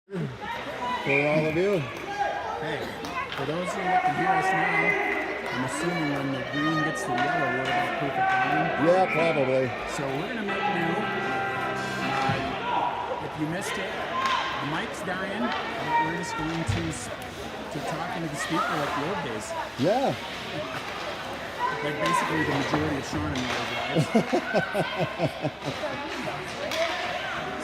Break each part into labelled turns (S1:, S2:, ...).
S1: For all of you.
S2: Hey, for those of you that can hear us now, I'm assuming when the green gets to the yellow, we're about perfect line.
S1: Yeah, probably.
S2: So we're going to make do. If you missed it, the mic's dying, but we're just going to talk into the speaker like the old days.
S1: Yeah.
S2: Like basically the majority of Sean and Noah's lives.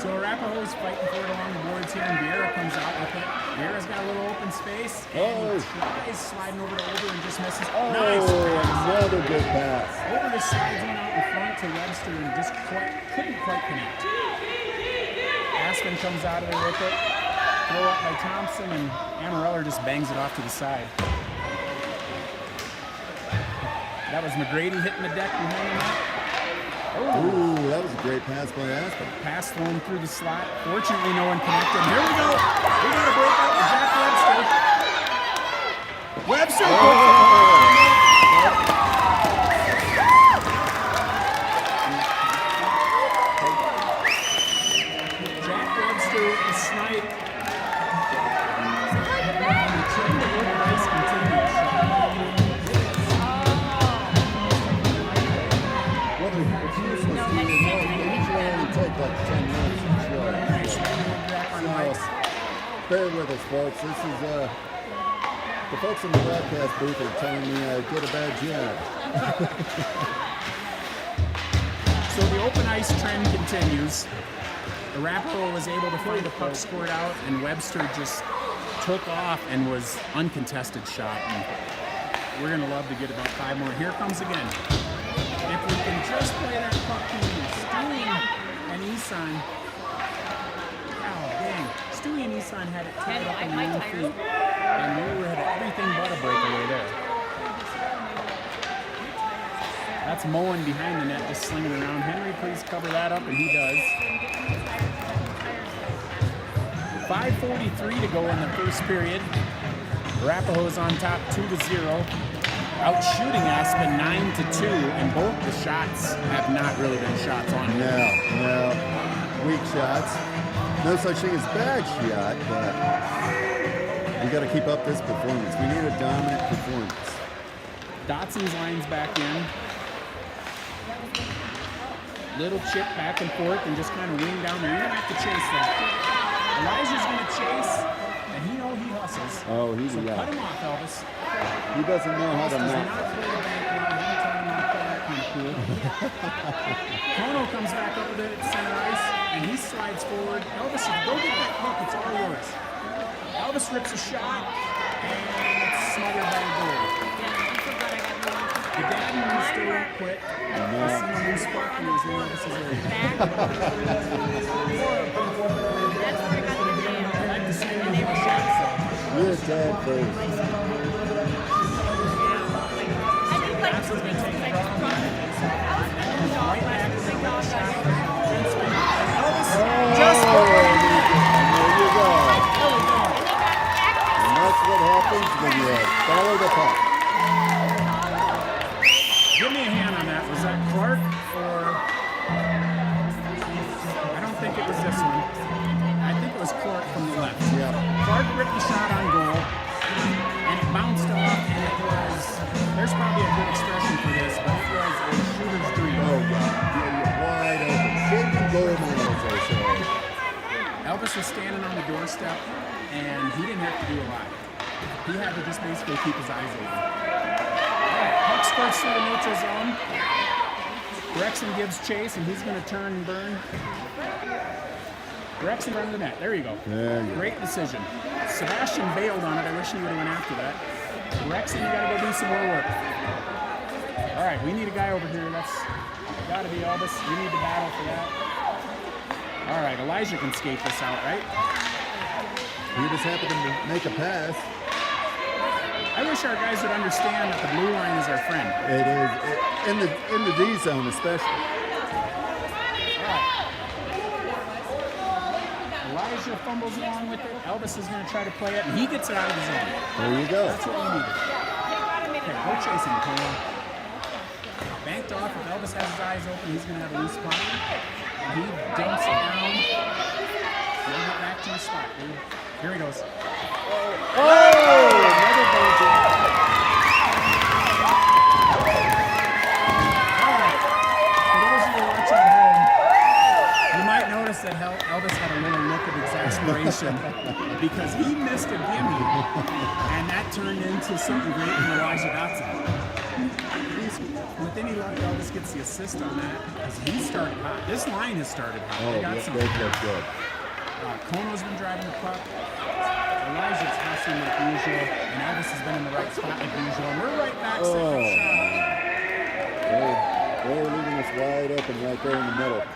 S2: So Arapahoe's fighting for it along the boards here, and Vieira comes out with it. Vieira's got a little open space, and he tries sliding over to Over and just misses. Nice pass.
S1: Another good pass.
S2: Over just slides one out in front to Webster and just couldn't quite connect. Aspen comes out of there with it. Throw up by Thompson, and Amareller just bangs it off to the side. That was McGrady hitting the deck behind him.
S1: Ooh, that was a great pass by Aspen.
S2: Pass thrown through the slot. Fortunately, no one connected. Here we go. We got a breakout with Jack Webster. Webster. Jack Webster with the snipe. The trend of Wood Rice continues.
S1: Bear with us, folks. This is the folks in the broadcast booth are telling me I did a bad job.
S2: So the open ice trend continues. Arapahoe was able to find a puck scored out, and Webster just took off and was uncontested shot. And we're gonna love to get about 5 more. Here comes again. If we can just play that puck to Stewie and Isan. Oh, dang. Stewie and Isan had it tied up in the own feet. And we had everything but a breakaway there. That's Moen behind the net, just slinging around. Henry, please cover that up, and he does. 5:43 to go in the first period. Arapahoe's on top 2-0. Out shooting Aspen 9-2, and both the shots have not really been shots on.
S1: No. Weak shots. No such thing as bad shot, but we got to keep up this performance. We need a dominant performance.
S2: Dotson's line's back in. Little chip back and forth and just kind of wing down there. You're going to have to chase that. Elijah's going to chase, and he hustles.
S1: Oh, he's
S2: so cut him off, Elvis.
S1: He doesn't know how to
S2: not play the bank line. Every time I play that kind of cool. Kono comes back over to center ice, and he slides forward. Elvis, if you go get that puck, it's all yours. Elvis rips a shot, and it's smothered by the goal. The dad moves still won't quit. I see a new spot in his name. This is area. I like to see him in the shot, so.
S1: You're dead first.
S2: That's what's going to take the problem. Right back to the shot. Elvis just
S1: there you go. And that's what happens when you follow the puck.
S2: Give me a hand on that. Was that Clark or... I don't think it was this one. I think it was Clark from the left.
S1: Yeah.
S2: Clark ripped the shot on goal, and it bounced off, and it was... There's probably a good expression for this, but it was a shooter's dream.
S1: Oh, yeah. You're wide open. Shaking goal man, as I say.
S2: Elvis was standing on the doorstep, and he didn't have to do a lot. He had to just basically keep his eyes open. Puck squirts through the neutral zone. Rexon gives chase, and he's going to turn and burn. Rexon runs the net. There you go. Great decision. Sebastian bailed on it. I wish he would have went after that. Rexon, you got to go do some more work. All right, we need a guy over here. That's got to be Elvis. You need to battle for that. All right, Elijah can skate this out, right?
S1: He just happened to make a pass.
S2: I wish our guys would understand that the blue line is our friend.
S1: It is in the D zone, especially.
S2: All right. Elijah fumbles along with it. Elvis is going to try to play it, and he gets it out of the zone.
S1: There you go.
S2: That's what we needed. Okay, go chase him, Cole. Banked off. If Elvis has his eyes open, he's going to have a loose puck. And he dumps it down. Now get back to your spot, dude. Here he goes.
S1: Oh, another bounty.
S2: All right. For those of you watching at home, you might notice that Elvis had a little look of exasperation because he missed a gimme, and that turned into something great in Elijah Dotson. With any luck, Elvis gets the assist on that because he started hot. This line has started hot.
S1: Oh,
S2: They got
S1: good,
S2: some.
S1: good.
S2: Kono's been driving the puck. Elijah's passing like usual, and Elvis has been in the right spot like usual. And we're right back. Second shot.
S1: They're leaving us wide open right there in the middle.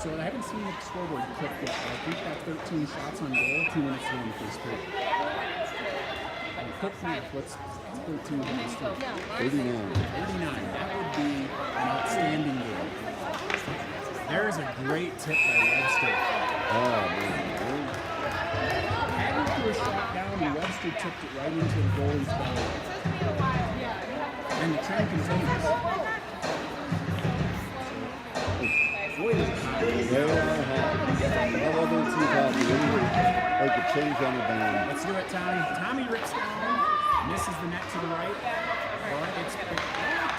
S2: So I haven't seen the scoreboard clip yet. I think that 13 shots on goal, 2 minutes long in the first period. Quick math, what's 13 minutes?
S1: 39.
S2: 39. That would be an outstanding goal. There is a great tip by Webster.
S1: Oh, man.
S2: Hadn't threw a shot down, and Webster tipped it right into the goalie's belly. And the trend continues. Boy, is it hot.
S1: They are hot. I love it too hot. You really like to change on the band.
S2: Let's do it, Tommy. Tommy rips down, misses the net to the right. But it's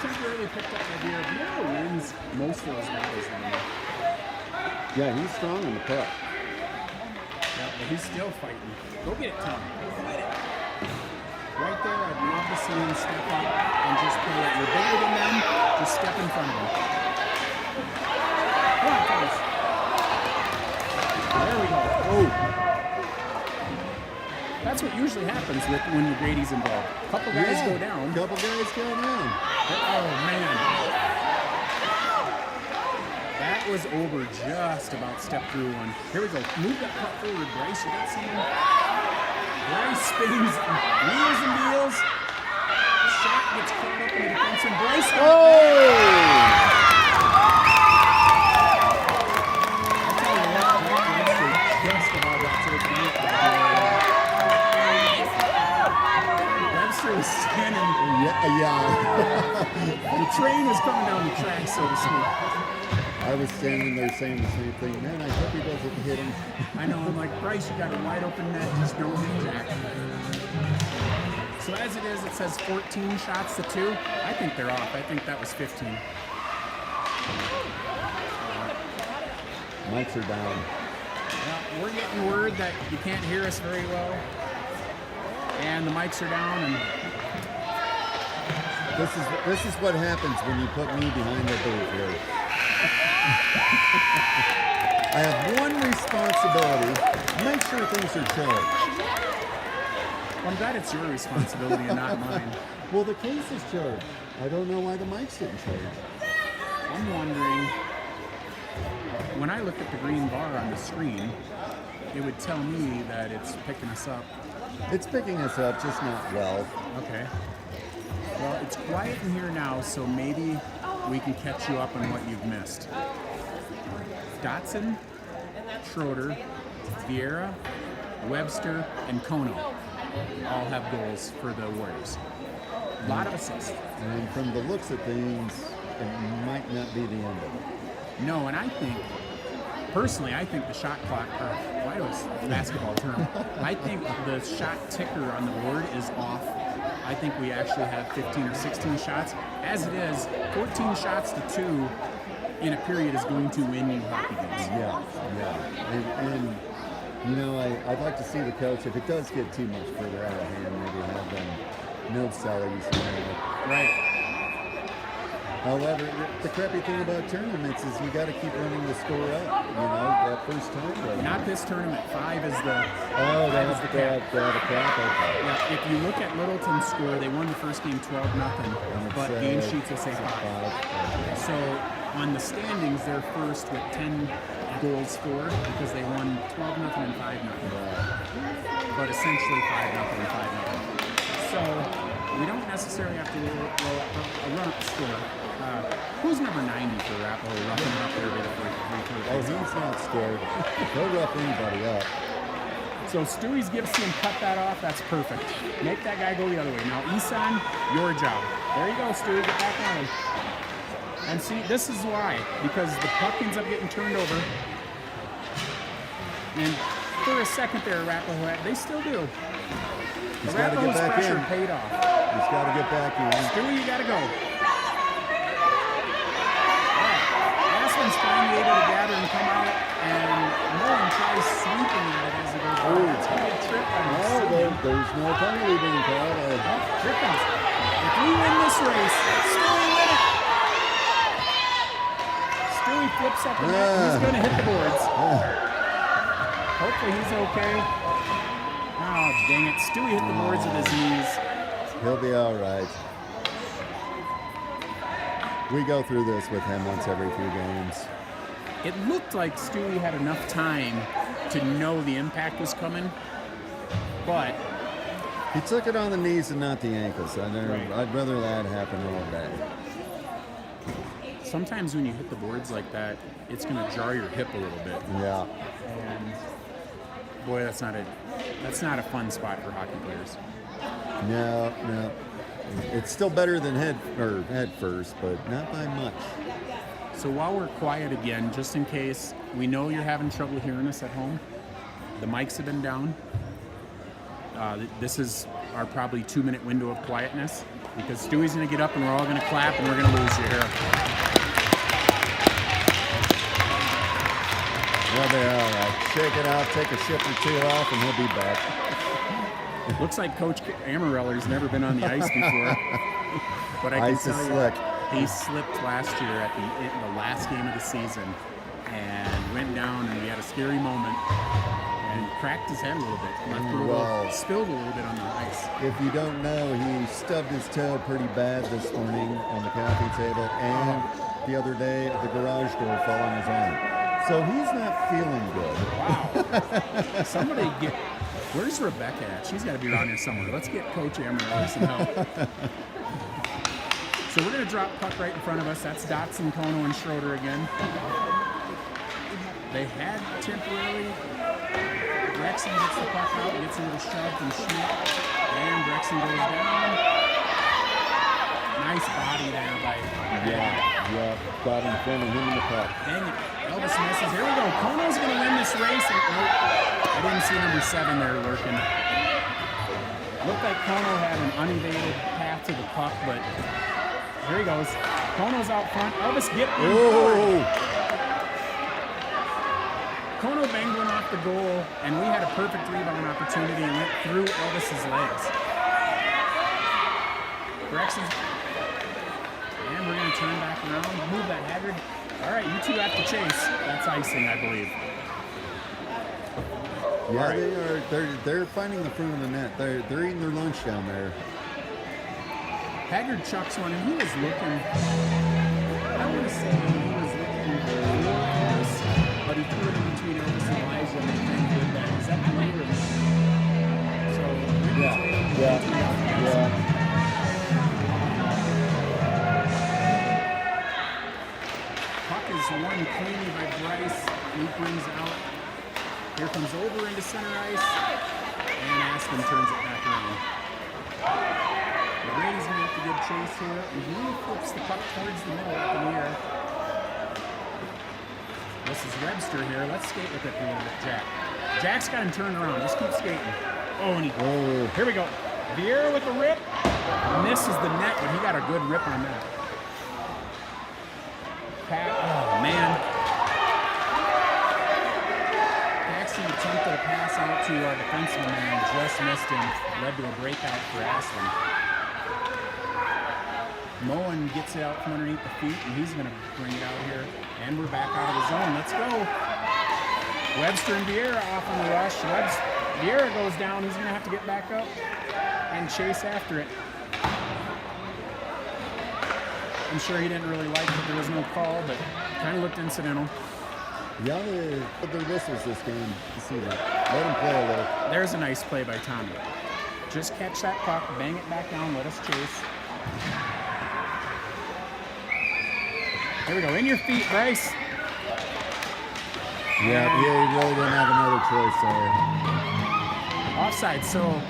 S2: temporarily picked up by Vera. Vera wins most of those battles down there.
S1: Yeah, he's strong on the puck.
S2: Yeah, but he's still fighting. Go get it, Tommy. Right there, I'd love to see him step up and just play it. You're bigger than them, just step in front of them. Come on, Thomas. There we go. Oh. That's what usually happens when the Grady's involved. A couple guys go down.
S1: Couple guys go down.
S2: Oh, man. That was over just about step through one. Here we go. Move that puck forward, Bryce. You got someone? Bryce spins, wheels and deals. Shot gets caught up in the defense, and Bryce.
S1: Oh!
S2: I'll tell you what, Webster just about got to the net. Webster was standing.
S1: Yeah.
S2: The train was coming down the track, so to speak.
S1: I was standing there saying the same thing. Man, I hope he doesn't hit him.
S2: I know, I'm like, Bryce, you got a wide open net, just don't hit Jack. So as it is, it says 14 shots to 2. I think they're off. I think that was 15.
S1: Mics are down.
S2: Well, we're getting word that you can't hear us very well. And the mics are down, and
S1: This is what happens when you put me behind the booth here. I have one responsibility: make sure things are charged.
S2: well, I'm glad it's your responsibility and not mine.
S1: Well, the case is charged. I don't know why the mics didn't charge.
S2: I'm wondering, when I look at the green bar on the screen, it would tell me that it's picking us up.
S1: It's picking us up, just not well.
S2: Okay. Well, it's quiet in here now, so maybe we can catch you up on what you've missed. Dotson, Schroeder, Vieira, Webster, and Kono all have goals for the Warriors. A lot of assists.
S1: And from the looks of things, it might not be the end of it.
S2: No, and I think, personally, I think the shot clock, why was basketball term? I think the shot ticker on the board is off. I think we actually have 15 or 16 shots. As it is, 14 shots to 2 in a period is going to win you hockey games.
S1: Yeah. And you know, I'd like to see the coach, if it does get too much further out of hand, maybe have them no salaries.
S2: Right.
S1: However, the crappy thing about tournaments is you got to keep running the score up. You know, that first time.
S2: Not this tournament. 5 is the.
S1: Oh,
S2: five
S1: that's
S2: is
S1: the cap. Okay.
S2: Yeah, if you look at Littleton's score, they won the first game 12-0, but game sheets will say 5. So on the standings, they're first with 10 goals scored because they won 12-0 and 5-0. But essentially 5-0 and 5-0. So we don't necessarily have to roll a run-up score. Who's number 90 for Arapahoe roughing up there with a free
S1: Oh, he's not scared. He'll rough anybody up.
S2: So Stewie's Gibson cut that off. That's perfect. Make that guy go the other way. Now, Isan, your job. There you go, Stewie. Get back on him. And see, this is why. Because the puck ends up getting turned over. And for a second there, Arapahoe, they still do.
S1: He's got to get
S2: Arapahoe's
S1: back
S2: pressure
S1: in.
S2: paid off.
S1: He's got to get back in.
S2: Stewie, you got to go. All right. Aspen's finally able to gather and come out, and Mullen tries sweeping at it as he goes by. It's going to be a trip on
S1: No, there's no penalty being called.
S2: Trippins. If we win this race, Stewie win it. Stewie flips up the net, and he's going to hit the boards. Hopefully he's okay. Oh, dang it. Stewie hit the boards with his knees.
S1: He'll be all right. We go through this with him once every few games.
S2: It looked like Stewie had enough time to know the impact was coming, but
S1: He took it on the knees and not the ankles.
S2: Right.
S1: I'd rather that happen all day.
S2: sometimes when you hit the boards like that, it's going to jar your hip a little bit.
S1: Yeah.
S2: And boy, that's not a fun spot for hockey players.
S1: No. It's still better than head first, but not by much.
S2: So while we're quiet again, just in case, we know you're having trouble hearing us at home. The mics have been down. This is our probably 2-minute window of quietness because Stewie's going to get up and we're all going to clap and we're going to lose you here.
S1: Well, they're all right. Shake it out, take a shift or two off, and he'll be back.
S2: Looks like Coach Amareller's never been on the ice before. But I can
S1: Ice is
S2: tell you,
S1: slick.
S2: he slipped last year at the last game of the season and went down, and we had a scary moment and cracked his head a little bit. Spilled a little bit on the ice.
S1: If you don't know, he stubbed his toe pretty bad this morning on the coffee table, and the other day the garage door fell on his arm. So he's not feeling good.
S2: Wow. Somebody get... Where's Rebecca at? She's got to be around here somewhere. Let's get Coach Amareller some help. So we're going to drop puck right in front of us. That's Dotson, Kono, and Schroeder again. They had temporarily... Brexton gets the puck out, gets a little shove and shoot, and Brexton goes down. Nice body there by...
S1: Yeah. Got in front of him in the puck.
S2: Dang it. Elvis misses. Here we go. Kono's going to win this race. And, I didn't see number 7 there lurking. Looked like Kono had an unevaded path to the puck, but here he goes. Kono's out front. Elvis get in forward. Kono banged one off the goal, and we had a perfect rebound opportunity and went through Elvis's legs. Brexton's... And we're going to turn back around. Move that, Haggard. All right, you two have to chase. That's icing, I believe.
S1: Yeah,
S2: right.
S1: they are. They're finding the front of the net. They're eating their lunch down there.
S2: Haggard chucks one, and he was looking. I want to say he was looking for us, but he threw it in between Elvis and Elijah, and they kind of did that. Is that the later? So
S1: Yeah.
S2: Puck is won cleanly by Bryce. He brings out. Here comes over into center ice, and Aspen turns it back around. Brady's going to have to give chase here, and he flips the puck towards the middle up in the air. This is Webster here. Let's skate with it for a little bit, Jack. Jack's got him turned around. Just keep skating. Here we go. Vieira with a rip. Misses the net, but he got a good rip on that. Oh, man. Paxton attempted a pass out to our defenseman and just missed him. Led to a breakout for Aspen. Mullen gets it out from underneath the feet, and he's going to bring it out here. And we're back out of the zone. Let's go. Webster and Vieira off on the rush. Vieira goes down. He's going to have to get back up and chase after it. I'm sure he didn't really like that there was no call, but kind of looked incidental.
S1: Yeah, they put their whistles this game. You see that. Let them play a little.
S2: There's a nice play by Tommy. Just catch that puck, bang it back down, let us chase. Here we go. In your feet, Bryce.
S1: Yeah, he really didn't have another choice there.
S2: Offside. So,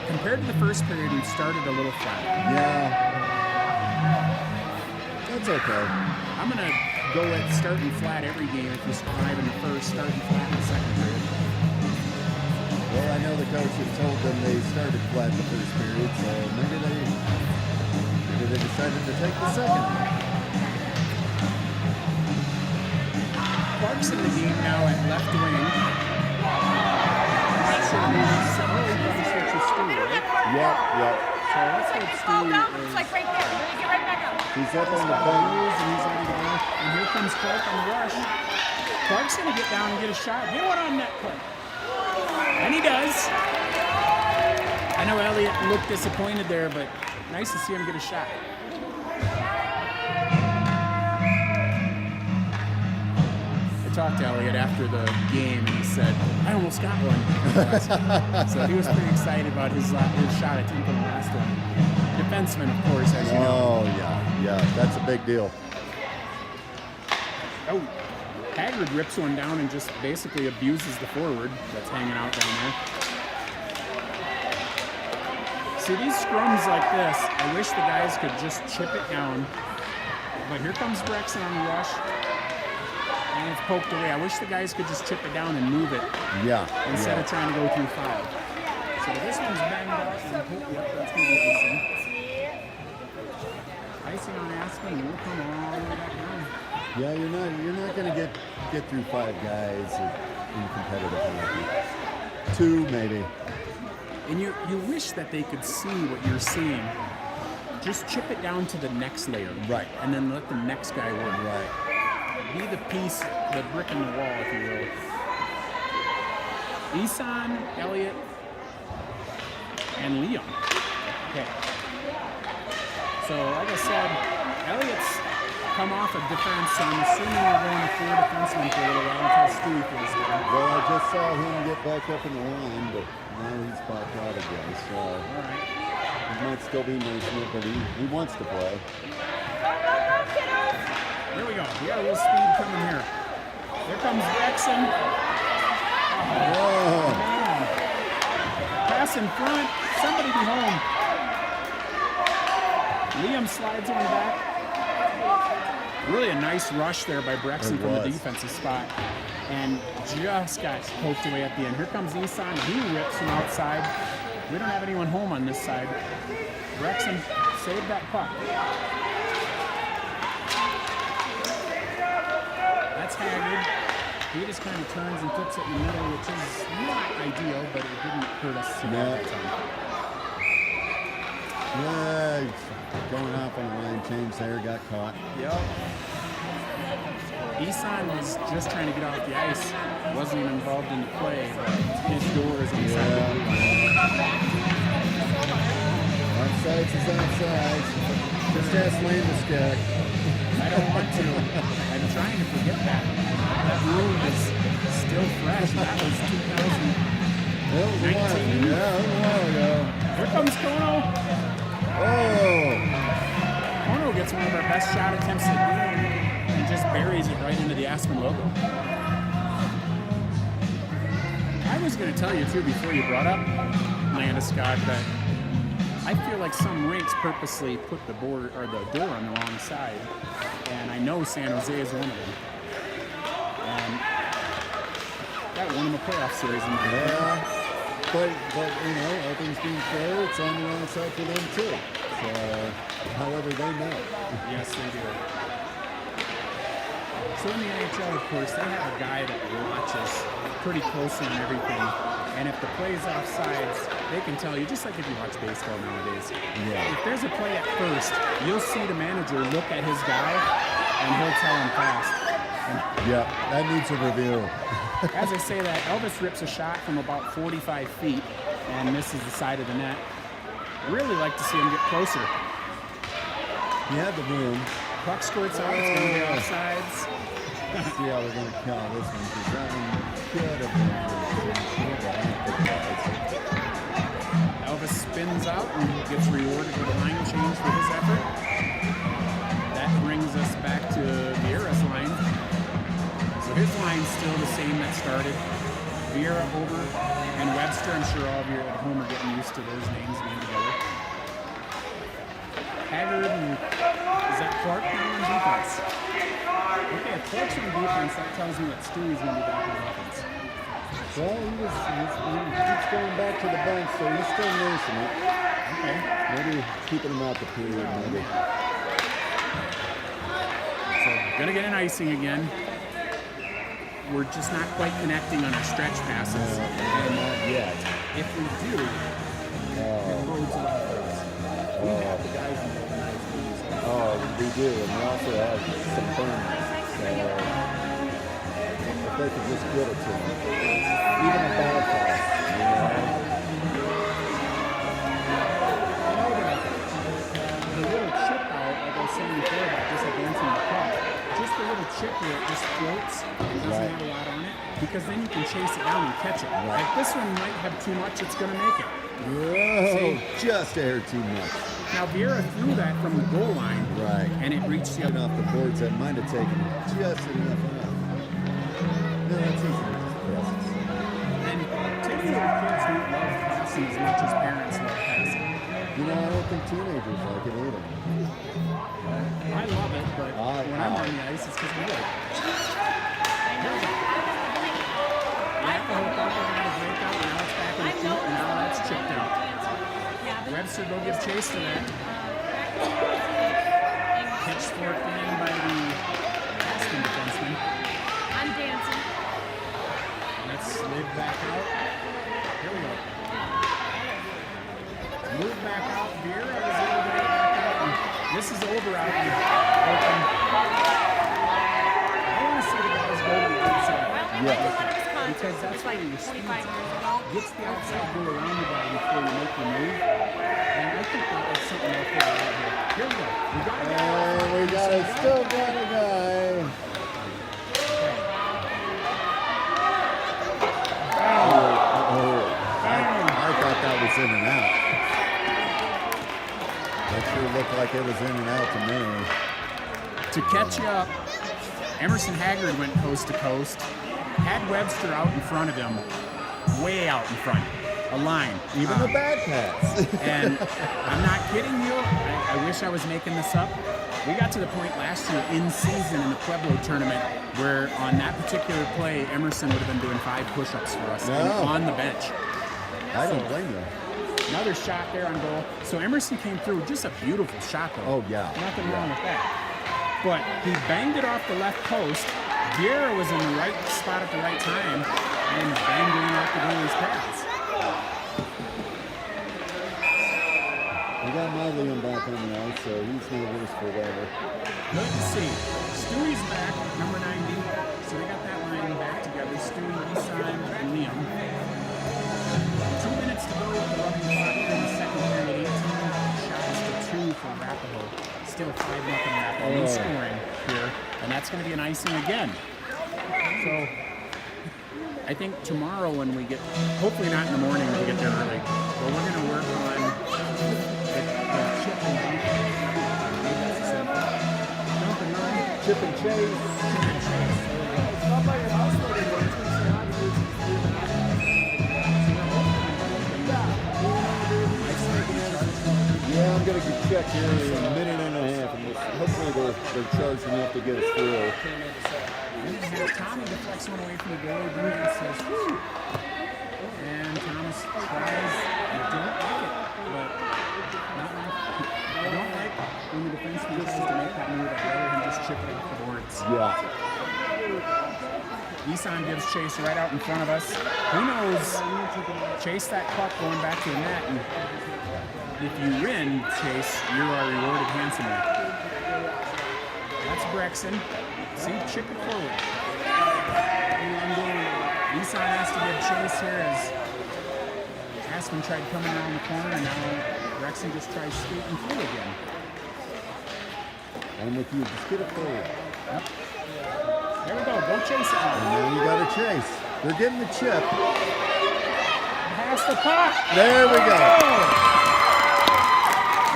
S2: compared to the first period, we started a little flat.
S1: Yeah. That's okay.
S2: I'm going to go at starting flat every game if you survive in the first, starting flat in the second period.
S1: Well, I know the coach had told them they started flat the first period, so maybe they decided to take the second.
S2: Clark's in the game now at left wing. Not sure who he's probably switch with Stu, right?
S1: Yep.
S2: So let's hope Stu is...
S3: Like right there. Really get right back up.
S1: He's up on the bench.
S2: And he's ready to go. And here comes Clark on the rush. Clark's going to get down and get a shot. Get one on net, Clark. And he does. I know Elliott looked disappointed there, but nice to see him get a shot. I talked to Elliott after the game, and he said, I almost got one. So he was pretty excited about his shot attempt on the last one. Defenseman, of course, as you know.
S1: Oh, yeah, that's a big deal.
S2: Oh, Haggard rips one down and just basically abuses the forward that's hanging out down there. See, these scrums like this, I wish the guys could just chip it down. But here comes Brexton on the rush. And it's poked away. I wish the guys could just chip it down and move it.
S1: Yeah.
S2: Instead of trying to go through 5. So this one's banged up. And that's going to be icing. Icing on Aspen, we'll come all the way back down.
S1: Yeah, you're not going to get through 5 guys in competitive hockey. 2 maybe.
S2: And you wish that they could see what you're seeing. Just chip it down to the next layer.
S1: Right.
S2: And then let the next guy work.
S1: Right.
S2: Be the piece, the brick in the wall, if you will. Isan, Elliott, and Liam. Okay. So, like I said, Elliott's come off of defense, so I'm assuming we're going to 4 defensemen for a little while until Stu feels good.
S1: Well, I just saw him get back up in the line, but now he's back out again, so
S2: All right.
S1: he might still be nursing it, but he wants to play.
S2: Here we go. We got a little speed coming here. Here comes Brexton.
S1: Oh,
S2: Man. Pass in front. Somebody be home. Liam slides one back. Really a nice rush there by Brexton from the defensive spot. And just got poked away at the end. Here comes Isan. He rips from outside. We don't have anyone home on this side. Brexton saved that puck. That's Haggard. He just kind of turns and puts it in the middle, which is not ideal, but it didn't hurt us too bad that time.
S1: yeah, he's going off on a line change there, got caught.
S2: Yep. Isan was just trying to get off the ice. Wasn't even involved in the play, but his door is on the side of the blue line.
S1: Offsides is offsides. Just ask Landeskog.
S2: I don't want to. I'm trying to forget that. That wound is still fresh. That was 2019.
S1: That was a while. Yeah, that was a while ago.
S2: Here comes Kono.
S1: Oh!
S2: Kono gets one of our best shot attempts of the game and just buries it right into the Aspen logo. I was going to tell you, too, before you brought up Landeskog, that I feel like some rinks purposely put the board or the door on the wrong side, and I know San Jose is one of them. And that won them a playoff series in my opinion.
S1: Yeah, but all things being fair, it's on the wrong side for them too. So, however, they know.
S2: Yes, they do. So in the NHL, of course, they have a guy that watches pretty closely on everything. And if the play's offsides, they can tell you, just like if you watch baseball nowadays.
S1: Yeah.
S2: If there's a play at first, you'll see the manager look at his guy, and he'll tell him fast.
S1: Yeah, that needs a review.
S2: As I say that, Elvis rips a shot from about 45 feet and misses the side of the net. Really like to see him get closer.
S1: He had the room.
S2: Puck squirts out, it's going to be offsides.
S1: See how they're going to call this one, because that one could have been.
S2: Elvis spins out and gets rewarded with a line change for his effort. That brings us back to Vieira's line. So his line's still the same that started. Vieira, Ober, and Webster. I'm sure all of you at home are getting used to those names being together. Haggard and is that Clark now on defense? Okay, if Clark's on defense, that tells me that Stewie's going to be back on offense.
S1: Well, he keeps going back to the bench, so he's still nursing it.
S2: Okay.
S1: Maybe keeping him out the period, maybe.
S2: So, gonna get an icing again. We're just not quite connecting on our stretch passes.
S1: Not yet.
S2: If we do, it bodes well for us. We have the guys in the nice teams.
S1: Oh, we do, and we also have some burners. So if they could just get it to him, even a bad pass, you know.
S2: The little chip out, like I was saying before about just advancing the puck, just the little chip where it just floats and doesn't have a lot on it, because then you can chase it down and catch it.
S1: Right.
S2: Like this one might have too much, it's going to make it.
S1: Whoa, just air too much.
S2: Now Vieira threw that from the goal line,
S1: Right.
S2: and it reached the
S1: Getting
S2: other.
S1: off the boards, that might have taken just enough out. No, that's easy to just press.
S2: And typically kids don't love passing as much as parents love passing.
S1: You know, I don't think teenagers like it either.
S2: I love it, but when I'm on the ice, it's because I love it. Arapahoe thought they were going to break out, now it's back in the feet, and now that's chipped out. Webster go give chase to that. Pitchfork in by the Aspen defenseman.
S3: I'm dancing.
S2: Let's live back out. Here we go. Move back out. Vieira was able to get back out. And this is over out in open. I want to see the guys go to the outside.
S1: Yeah.
S2: Because that's why your
S3: 25
S2: speed
S3: years ago.
S2: gets the outside, go around the guy before you make the move. And I think that's something they'll figure out here. Here we go. We got to get out.
S1: And we still got a guy. I thought that was in and out. That sure looked like it was in and out to me.
S2: To catch you up, Emerson Haggard went coast to coast, had Webster out in front of him, way out in front, a line.
S1: Even the bad pass.
S2: And I'm not kidding you, I wish I was making this up. We got to the point last year in season in the Pueblo tournament where on that particular play, Emerson would have been doing 5 push-ups for us on the bench.
S1: I don't blame you.
S2: Another shot there on goal. So Emerson came through, just a beautiful shot though.
S1: Oh, yeah.
S2: Nothing wrong with that. But he banged it off the left post. Vieira was in the right spot at the right time and banged it off the goalie's pads.
S1: We got Miley back on the ice, so he's no worse for wear.
S2: Good to see. Stewie's back, number 90. So they got that line back together. Stewie, Isan, and Liam. 2 minutes to go with the running clock in the second period. 18 shots to 2 for Arapahoe. Still 5-0 Arapahoe. No scoring here. And that's going to be an icing again. So I think tomorrow when we get, hopefully not in the morning when we get there early, but we're going to work on the chip and dunk.
S1: Chip and chase. Yeah, I'm going to get checked here in a minute and a half, and hopefully they're charged enough to get us through.
S2: Tommy deflects one away from the goalie. Bruce says, "Whew." And Thomas tries. I don't like it, but not like, I don't like when the defenseman tries to make that move. I'd rather him just chip it off the boards.
S1: Yeah.
S2: Isan gives chase right out in front of us. Who knows? Chase that puck going back to the net, and if you win, Chase, you are rewarded handsomely. That's Brexton. See, chip it forward. Isan has to give chase here as Aspen tried coming around the corner, and now Brexton just tries skating through again.
S1: I'm with you. Just get it forward.
S2: Yep. There we go. Go chase it now.
S1: And now you got to chase. They're getting the chip.
S2: Pass the puck.
S1: There we go.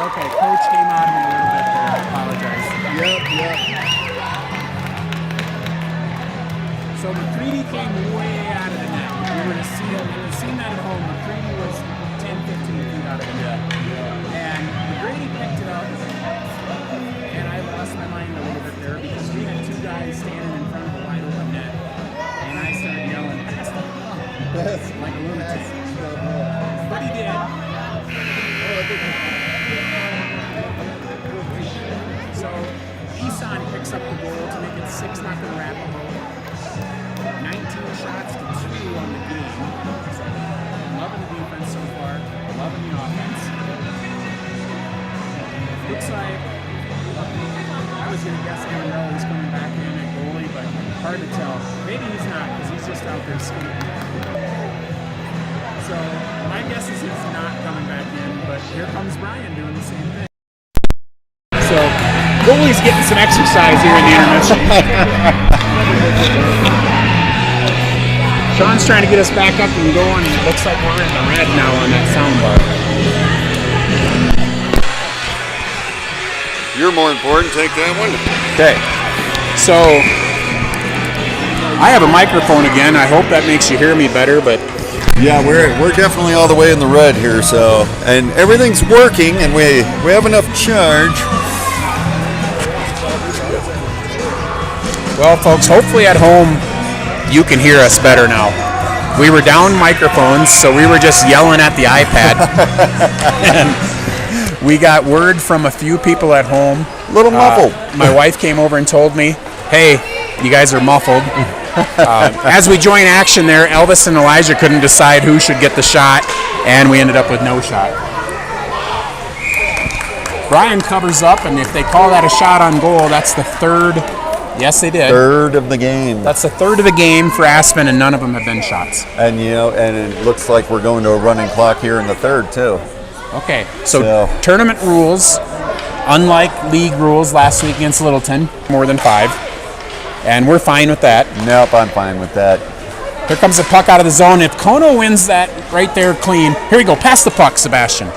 S2: Okay, coach came on me a little bit there. I apologize.
S1: Yep.
S2: So McCready came way out of the net. If you would have seen that at home, McCready was 10, 15 feet out of the net. And McGrady picked it up, and I lost my mind a little bit there because we had 2 guys standing in front of a wide open net. And I started yelling, pass the puck. 6-0 Arapahoe. 19 shots to 2 on the game. So, loving the defense so far. Loving the offense. Looks like I was going to guess Amarillo's coming back in at goalie, but hard to tell. Maybe he's not because he's just out there skating. So my guess is he's not coming back in, but here comes Brian doing the same thing. So goalie's getting some exercise here in the intermission. Sean's trying to get us back up and going, and it looks like we're in the red now on that sound bar.
S1: You're more important. Take that one.
S2: Okay. So I have a microphone again. I hope that makes you hear me better, but
S1: Yeah, we're definitely all the way in the red here. So, and everything's working, and we have enough charge.
S2: well, folks, hopefully at home you can hear us better now. We were down microphones, so we were just yelling at the iPad. And we got word from a few people at home.
S1: A little muffled.
S2: My wife came over and told me, hey, you guys are muffled. As we join action there, Elvis and Elijah couldn't decide who should get the shot, and we ended up with no shot. Brian covers up, and if they call that a shot on goal, that's the third. Yes, they did.
S1: Third of the game.
S2: That's the third of the game for Aspen, and none of them have been shots.
S1: And and it looks like we're going to a running clock here in the third too.
S2: Okay, so tournament rules, unlike league rules last week against Littleton, more than 5. And we're fine with that.
S1: Nope, I'm fine with that.
S2: Here comes the puck out of the zone. If Kono wins that right there clean, here we go. Pass the puck, Sebastian.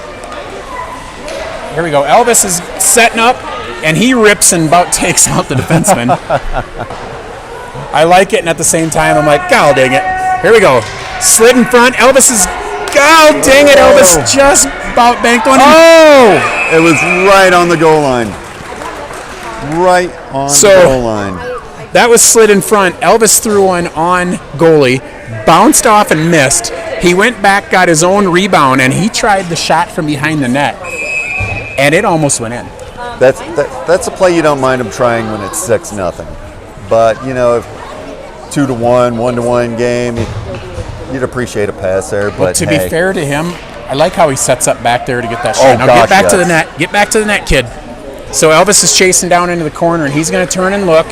S2: Here we go. Elvis is setting up, and he rips and about takes out the defenseman. I like it, and at the same time, I'm like, God dang it. Here we go. Slid in front. Elvis is, God dang it. Elvis just about banked one in.
S1: Oh! It was right on the goal line. Right on the goal line.
S2: That was slid in front. Elvis threw one on goalie, bounced off and missed. He went back, got his own rebound, and he tried the shot from behind the net, and it almost went in.
S1: That's a play you don't mind him trying when it's 6-0. But if 2-1, 1-1 game, you'd appreciate a pass there. But
S2: to be fair to him, I like how he sets up back there to get that shot. Now get back to the net. Get back to the net, kid. So Elvis is chasing down into the corner, and he's going to turn and look.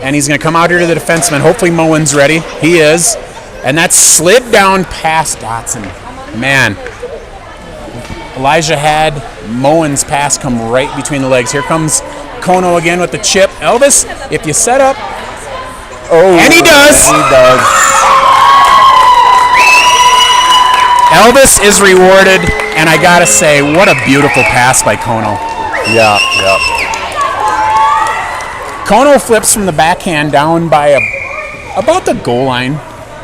S2: And he's going to come out here to the defenseman. Hopefully Moen's ready. He is. And that's slid down past Dotson. Man. Elijah had Moen's pass come right between the legs. Here comes Kono again with the chip. Elvis, if you set up.
S1: Oh,
S2: and he does.
S1: He does.
S2: Elvis is rewarded. And I got to say, what a beautiful pass by Kono.
S1: Yeah.
S2: Kono flips from the backhand down by about the goal line.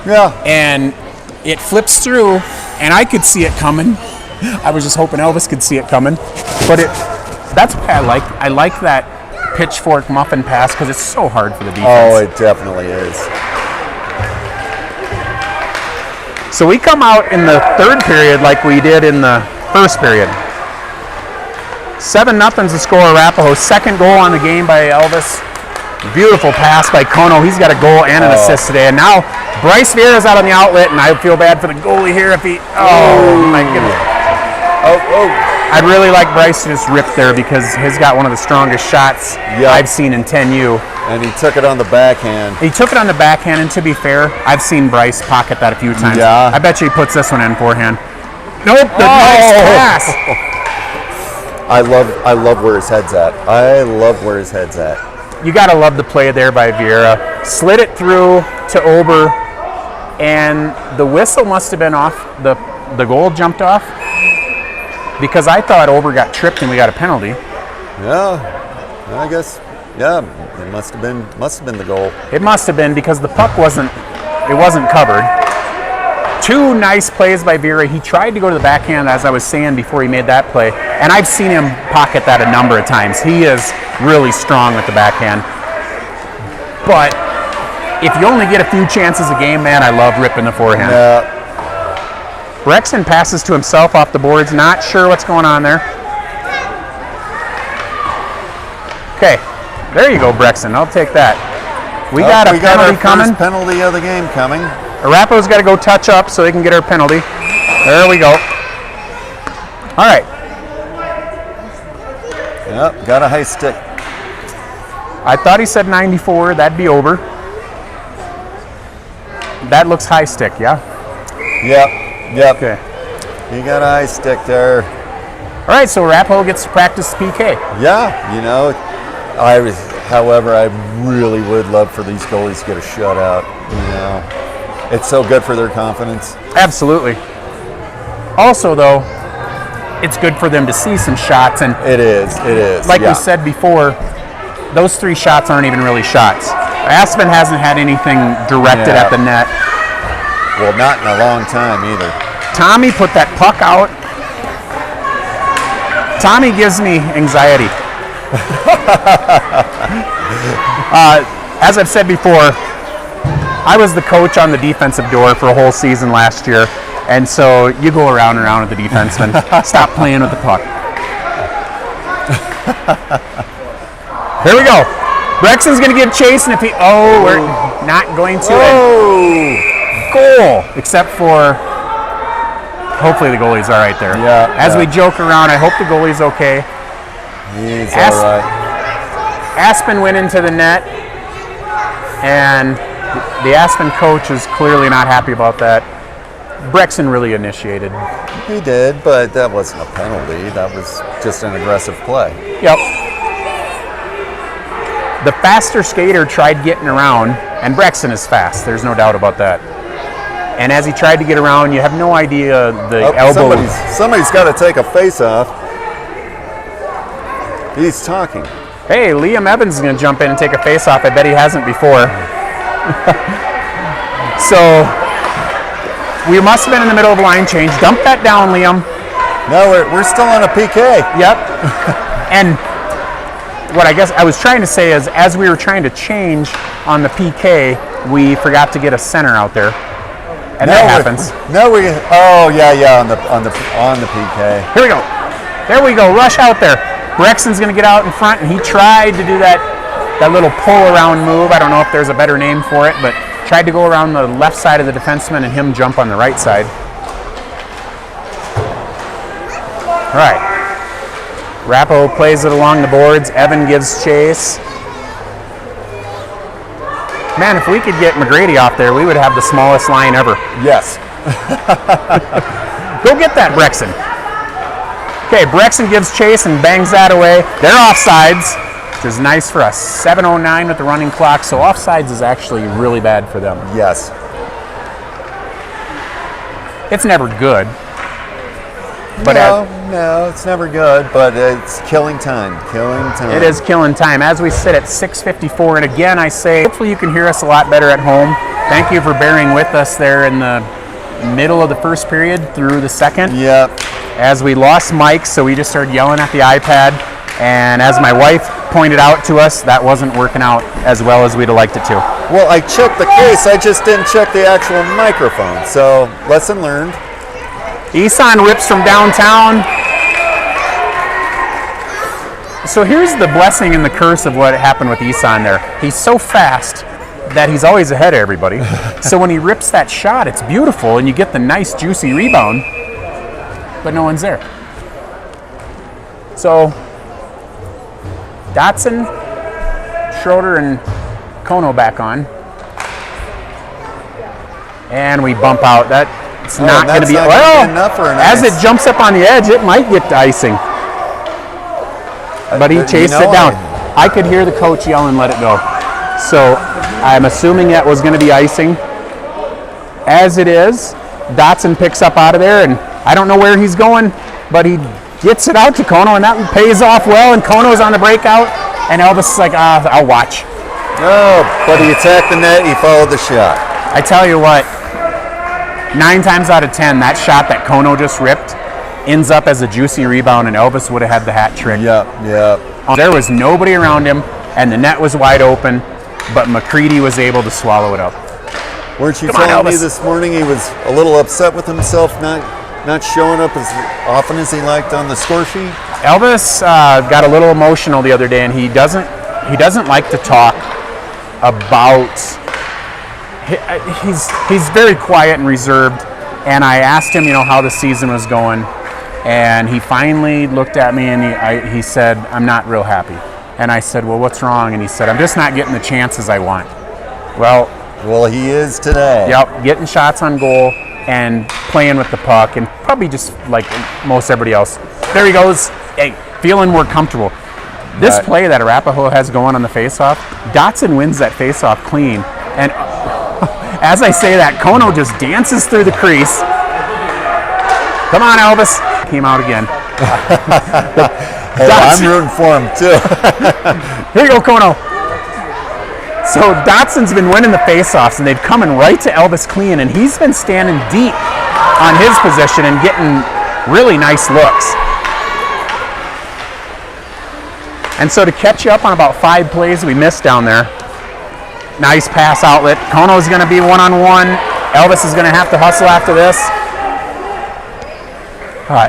S1: Yeah.
S2: And it flips through, and I could see it coming. I was just hoping Elvis could see it coming. But that's what I like. I like that pitchfork muffin pass because it's so hard for the defense.
S1: Oh, it definitely is.
S2: So we come out in the third period like we did in the first period. 7-0's the score. Arapahoe. Second goal on the game by Elvis. Beautiful pass by Kono. He's got a goal and an assist today. And now Bryce Vieira's out on the outlet, and I feel bad for the goalie here if he. Oh my goodness. I'd really like Bryce to just rip there because he's got one of the strongest shots I've seen in 10U.
S1: And he took it on the backhand.
S2: He took it on the backhand, and to be fair, I've seen Bryce pocket that a few times.
S1: Yeah.
S2: I bet you he puts this one in forehand. Nope, the nice pass.
S1: I love where his head's at.
S2: You got to love the play there by Vieira. Slid it through to Ober, and the whistle must have been off. The goal jumped off because I thought Ober got tripped and we got a penalty.
S1: Yeah, I guess. Yeah, it must have been the goal.
S2: It must have been because the puck wasn't covered. Two nice plays by Vieira. He tried to go to the backhand, as I was saying before he made that play, and I've seen him pocket that a number of times. He is really strong with the backhand. But if you only get a few chances a game, man, I love ripping the forehand.
S1: Yeah.
S2: Brexton passes to himself off the boards. Not sure what's going on there. Okay, there you go, Brexton. I'll take that. We got a penalty
S1: our
S2: coming.
S1: first penalty of the game coming.
S2: Arapahoe's got to go touch up so they can get our penalty. There we go. All right.
S1: Yep, got a high stick.
S2: I thought he said 94. That'd be over. That looks high stick, yeah?
S1: Yep.
S2: Okay.
S1: You got a high stick there.
S2: All right, so Arapahoe gets to practice PK.
S1: Yeah, however, I really would love for these goalies to get a shutout. It's so good for their confidence.
S2: Absolutely. Also, though, it's good for them to see some shots. And
S1: It is.
S2: like we said before, those 3 shots aren't even really shots. Aspen hasn't had anything directed at the net.
S1: Well, not in a long time either.
S2: Tommy put that puck out. Tommy gives me anxiety. As I've said before, I was the coach on the defensive door for a whole season last year, and so you go around and around with the defenseman. Stop playing with the puck. Here we go. Brexton's going to give chase, and if he... Oh, we're not going to. Goal! Except for... Hopefully the goalie's all right there.
S1: Yeah.
S2: As we joke around, I hope the goalie's okay.
S1: He's all right.
S2: Aspen went into the net, and the Aspen coach is clearly not happy about that. Brexton really initiated.
S1: He did, but that wasn't a penalty. That was just an aggressive play.
S2: Yep. The faster skater tried getting around, and Brexton is fast. There's no doubt about that. And as he tried to get around, you have no idea the elbow.
S1: Somebody's got to take a face-off. He's talking.
S2: Hey, Liam Evans is going to jump in and take a face-off. I bet he hasn't before. So we must have been in the middle of a line change. Dump that down, Liam.
S1: No, we're still on a PK.
S2: Yep. And what I guess I was trying to say is, as we were trying to change on the PK, we forgot to get a center out there, and that happens. On the PK. Here we go. There we go. Rush out there. Brexton's going to get out in front, and he tried to do that little pull around move. I don't know if there's a better name for it, but tried to go around the left side of the defenseman and him jump on the right side. All right. Arapahoe plays it along the boards. Evan gives chase. Man, if we could get McGrady off there, we would have the smallest line ever.
S1: Yes.
S2: Go get that, Brexton. Okay, Brexton gives chase and bangs that away. They're offsides, which is nice for us. 7:09 with the running clock, so offsides is actually really bad for them.
S1: Yes.
S2: It's never good. But
S1: no, it's never good, but it's killing time.
S2: It is killing time. As we sit at 6:54, and again, I say, hopefully you can hear us a lot better at home. Thank you for bearing with us there in the middle of the first period through the second.
S1: Yep.
S2: As we lost Mike, so we just started yelling at the iPad. And as my wife pointed out to us, that wasn't working out as well as we'd have liked it to.
S1: Well, I checked the case, I just didn't check the actual microphone. So, lesson learned.
S2: Isan rips from downtown. So here's the blessing and the curse of what happened with Isan there. He's so fast that he's always ahead of everybody. So when he rips that shot, it's beautiful, and you get the nice, juicy rebound, but no one's there. So Dotson, Schroeder, and Kono back on. And we bump out. It's not going to be
S1: enough for an
S2: as
S1: ice.
S2: it jumps up on the edge, it might get to icing. But he chased it down. I could hear the coach yelling, "Let it go." So I'm assuming that was going to be icing. As it is, Dotson picks up out of there, and I don't know where he's going, but he gets it out to Kono, and that pays off well. And Kono's on the breakout, and Elvis is like, "I'll watch."
S1: Oh, but he attacked the net. He followed the shot.
S2: I tell you what. 9 times out of 10, that shot that Kono just ripped ends up as a juicy rebound, and Elvis would have had the hat trick.
S1: Yep.
S2: There was nobody around him, and the net was wide open, but McCready was able to swallow it up.
S1: Weren't you
S2: Come on,
S1: telling me
S2: Elvis.
S1: this morning he was a little upset with himself not showing up as often as he liked on the score sheet?
S2: Elvis got a little emotional the other day, and he doesn't like to talk about. He's very quiet and reserved, and I asked him, how the season was going, and he finally looked at me and he said, "I'm not real happy." And I said, "Well, what's wrong?" And he said, "I'm just not getting the chances I want."
S1: Well, he is today.
S2: Yep, getting shots on goal and playing with the puck, and probably just like most everybody else. There he goes. Hey, feeling more comfortable. This
S1: Right.
S2: play that Arapahoe has going on the faceoff, Dotson wins that faceoff clean, and as I say that, Kono just dances through the crease. Come on, Elvis. Came out again.
S1: Hey, I'm rooting for him too.
S2: Here you go, Kono. So Dotson's been winning the faceoffs, and they've coming right to Elvis clean, and he's been standing deep on his position and getting really nice looks. And so to catch you up on about 5 plays we missed down there, nice pass outlet. Kono's going to be one-on-one. Elvis is going to have to hustle after this.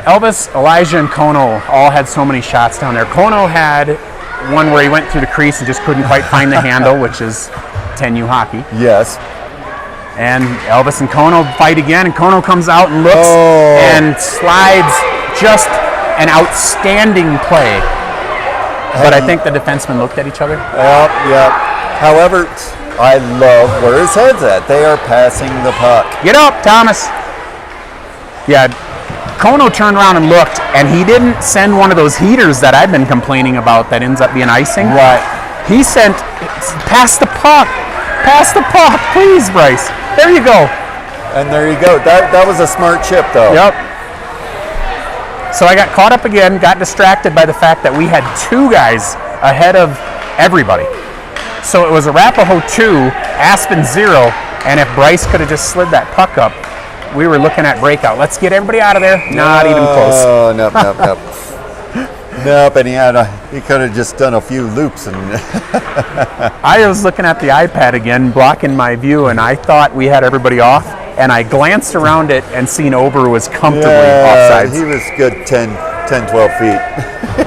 S2: Elvis, Elijah, and Kono all had so many shots down there. Kono had one where he went through the crease and just couldn't quite find the handle, which is 10U hockey.
S1: Yes.
S2: And Elvis and Kono fight again, and Kono comes out and looks and slides. Just an outstanding play. But I think the defensemen looked at each other.
S1: Yep. However, I love where his head's at. They are passing the puck.
S2: Get up, Thomas. Yeah, Kono turned around and looked, and he didn't send one of those heaters that I've been complaining about that ends up being icing.
S1: Right.
S2: He sent, pass the puck, please, Bryce. There you go.
S1: And there you go. That was a smart chip, though.
S2: Yep. So I got caught up again, got distracted by the fact that we had 2 guys ahead of everybody. So it was Arapahoe 2, Aspen 0, and if Bryce could have just slid that puck up, we were looking at breakout. Let's get everybody out of there. Not even close.
S1: Oh, nope. Nope, and he could have just done a few loops. And
S2: I was looking at the iPad again, blocking my view, and I thought we had everybody off, and I glanced around it and seen Ober was comfortably offsides.
S1: He was good 10, 12 feet.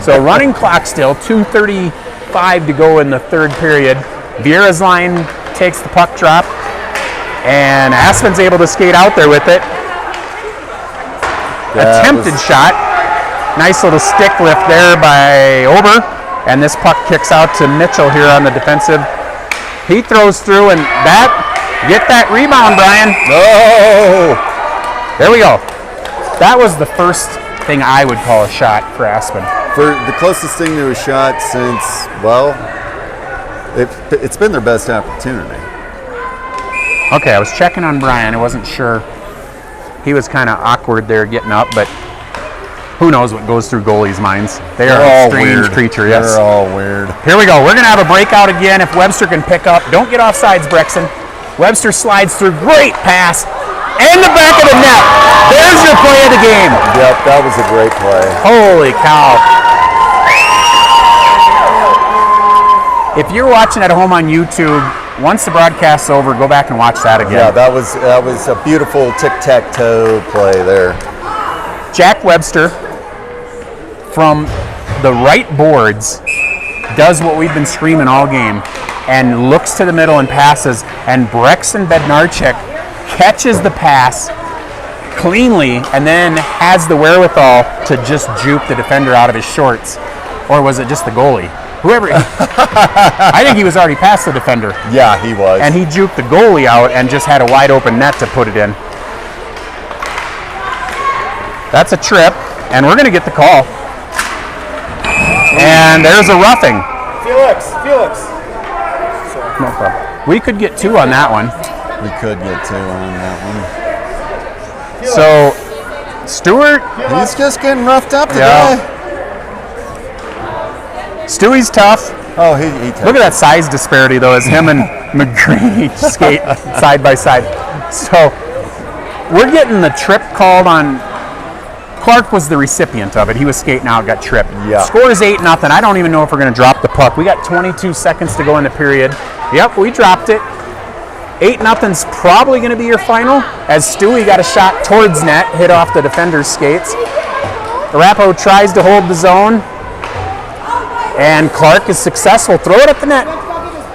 S2: So running clock still, 2:35 to go in the 3rd period. Vieira's line takes the puck drop, and Aspen's able to skate out there with it. Attempted shot. Nice little stick lift there by Ober, and this puck kicks out to Mitchell here on the defensive. He throws through, and get that rebound, Brian.
S1: Oh!
S2: There we go. That was the first thing I would call a shot for Aspen.
S1: For the closest thing to a shot since, well, it's been their best opportunity.
S2: Okay, I was checking on Brian. I wasn't sure. He was kind of awkward there getting up, but who knows what goes through goalies' minds. They are a strange creature, yes.
S1: They're all weird.
S2: Here we go. We're going to have a breakout again if Webster can pick up. Don't get offsides, Brexton. Webster slides through. Great pass. In the back of the net. There's your play of the game.
S1: Yep, that was a great play.
S2: Holy cow. If you're watching at home on YouTube, once the broadcast's over, go back and watch that again.
S1: Yeah, that was a beautiful tic-tac-toe play there.
S2: Jack Webster from the right boards does what we've been screaming all game and looks to the middle and passes, and Brexton Bednarczyk catches the pass cleanly and then has the wherewithal to just juke the defender out of his shorts. Or was it just the goalie? Whoever, I think he was already past the defender.
S1: Yeah, he was.
S2: And he juked the goalie out and just had a wide open net to put it in. That's a trip, and we're going to get the call. And there's a roughing.
S4: Felix.
S2: No problem. We could get 2 on that one.
S1: We could get 2 on that one.
S2: So, Stewart.
S1: He's just getting roughed up today.
S2: Yeah. Stewie's tough.
S1: Oh, he
S2: Look at that size disparity, though, as him and McGree skate side by side. So, we're getting the trip called on. Clark was the recipient of it. He was skating out, got tripped.
S1: Yeah.
S2: Score is 8-0. I don't even know if we're going to drop the puck. We got 22 seconds to go in the period. Yep, we dropped it. 8-0's probably going to be your final, as Stewie got a shot towards net, hit off the defender's skates. Arapahoe tries to hold the zone, and Clark is successful. Throw it at the net.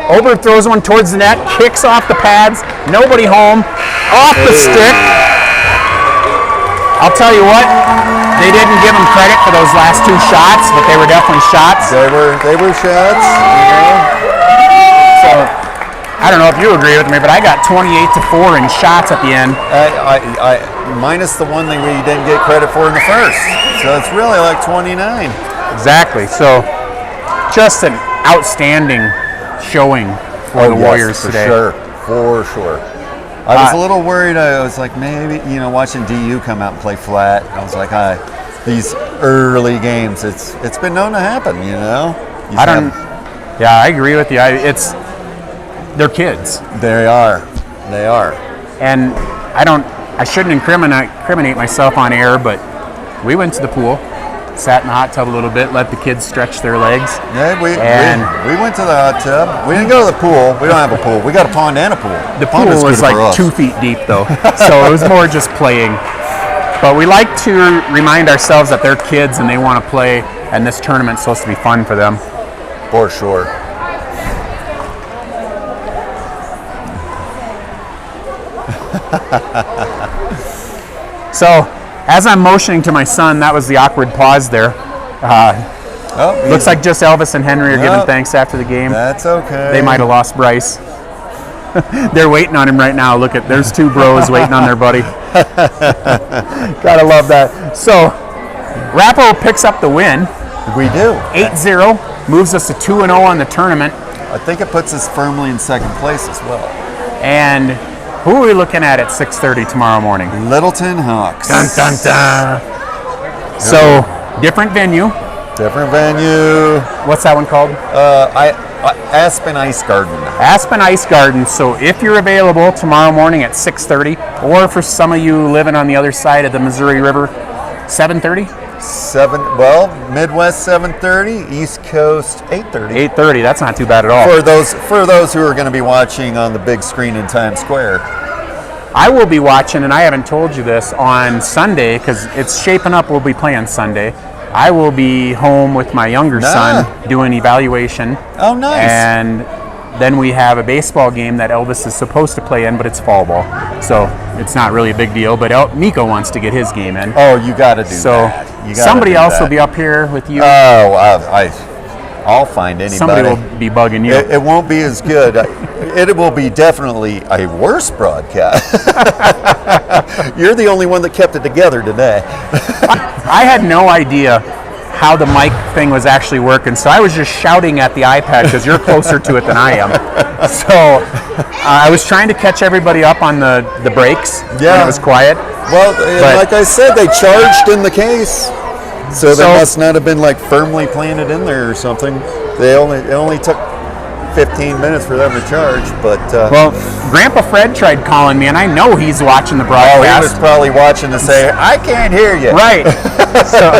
S2: Oberg throws one towards the net, kicks off the pads, nobody home, off the stick. I'll tell you what, they didn't give him credit for those last 2 shots, but they were definitely shots.
S1: They were shots.
S2: So I don't know if you agree with me, but I got 28-4 in shots at the end.
S1: I minus the one that we didn't get credit for in the first. So it's really like 29.
S2: Exactly. So just an outstanding showing for the Warriors today.
S1: For sure. I was a little worried. I was like, maybe, watching DU come out and play flat. I was like, these early games, it's been known to happen,
S2: Yeah, I agree with you. They're kids.
S1: They are.
S2: And I shouldn't incriminate myself on air, but we went to the pool, sat in the hot tub a little bit, let the kids stretch their legs.
S1: Yeah, we went to the hot tub. We didn't go to the pool. We don't have a pool. We got a pond and a pool.
S2: The pool was like 2 feet deep, though, so it was more just playing. But we like to remind ourselves that they're kids and they want to play, and this tournament's supposed to be fun for them.
S1: For sure.
S2: So, as I'm motioning to my son, that was the awkward pause there. Looks like just Elvis and Henry are giving thanks after the game.
S1: That's okay.
S2: They might have lost Bryce. They're waiting on him right now. Look there's 2 bros waiting on their buddy. Gotta love that. So, Arapahoe picks up the win.
S1: We do.
S2: 8-0, moves us to 2-0 on the tournament.
S1: I think it puts us firmly in second place as well.
S2: And who are we looking at 6:30 tomorrow morning?
S1: Littleton Hawks.
S2: Dun, dun, dun. So, different venue. What's that one called?
S1: Aspen Ice Garden.
S2: Aspen Ice Garden. So if you're available tomorrow morning at 6:30, or for some of you living on the other side of the Missouri River, 7:30?
S1: Midwest 7:30, East Coast 8:30.
S2: 8:30. That's not too bad at all.
S1: For those who are going to be watching on the big screen in Times Square.
S2: I will be watching, and I haven't told you this, on Sunday, because it's shaping up we'll be playing Sunday. I will be home with my younger son doing evaluation.
S1: Oh, nice.
S2: And then we have a baseball game that Elvis is supposed to play in, but it's fall ball. So it's not really a big deal, but Nico wants to get his game in.
S1: Oh, you got to do that.
S2: So somebody else will be up here with you.
S1: I'll find anybody.
S2: Somebody will be bugging you.
S1: It won't be as good. It will be definitely a worse broadcast. You're the only one that kept it together today.
S2: I had no idea how the mic thing was actually working, so I was just shouting at the iPad because you're closer to it than I am. So I was trying to catch everybody up on the brakes when it was quiet.
S1: Well, like I said, they charged in the case. So they must not have been like firmly planted in there or something. It only took 15 minutes for them to charge, but
S2: well, Grandpa Fred tried calling me, and I know he's watching the broadcast.
S1: Oh, he was probably watching to say, "I can't hear you."
S2: Right. So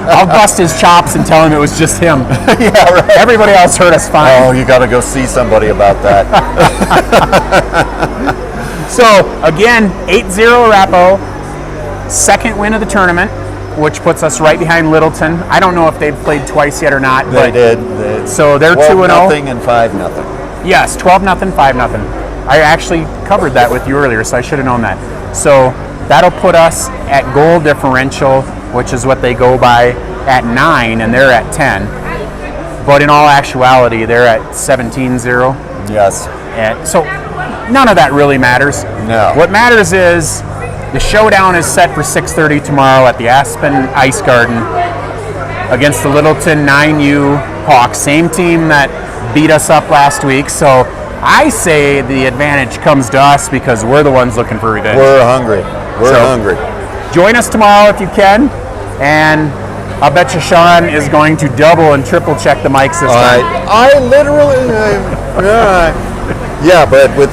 S2: I'll bust his chops and tell him it was just him.
S1: Yeah, right.
S2: Everybody else heard us fine.
S1: Oh, you got to go see somebody about that.
S2: So again, 8-0 Arapahoe, second win of the tournament, which puts us right behind Littleton. I don't know if they've played twice yet or not.
S1: They did.
S2: So they're 2-0.
S1: 12-0 and 5-0.
S2: Yes, 12-0, 5-0. I actually covered that with you earlier, so I should have known that. So that'll put us at goal differential, which is what they go by, at 9, and they're at 10. But in all actuality, they're at 17-0.
S1: Yes.
S2: And so none of that really matters.
S1: No.
S2: What matters is the showdown is set for 6:30 tomorrow at the Aspen Ice Garden against the Littleton 9U Hawks, same team that beat us up last week. So I say the advantage comes to us because we're the ones looking for revenge.
S1: We're hungry. We're hungry.
S2: Join us tomorrow if you can, and I bet you Sean is going to double and triple check the mics this time.
S1: I literally, yeah, but with